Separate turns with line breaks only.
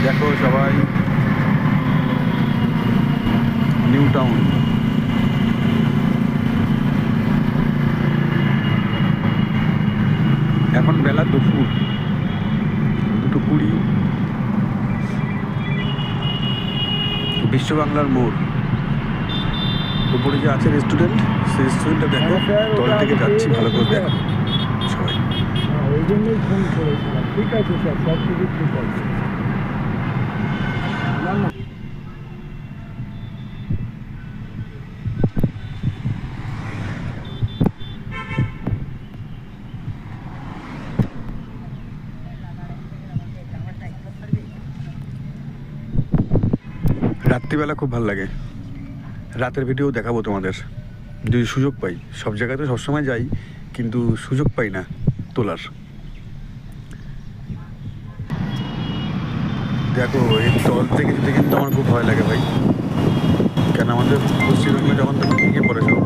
দেখো সবাই, new town. এখন বেলা দুপুর 2:20। বিশ্ব বাংলার মোড় উপরে যে আছে রেস্টুরেন্ট, সেই রেস্টুরেন্টটা দেখো, তল থেকে যাচ্ছি, ভালো করে দেখো সবাই।
ওই জন্যই ফোন করেছিলাম। ঠিক আছে স্যার, সব কিছু ঠিক আছে। না না,
রাত্রিবেলা খুব ভালো লাগে, রাতের ভিডিও দেখাবো তোমাদের যদি সুযোগ পাই। সব জায়গায় তো সবসময় যাই, কিন্তু সুযোগ পাই না তোলার। দেখো এই তল থেকে যেতে কিন্তু আমার খুব ভয় লাগে ভাই, কেন আমাদের পশ্চিমবঙ্গে যখন তখন ভেঙে পড়ে সব।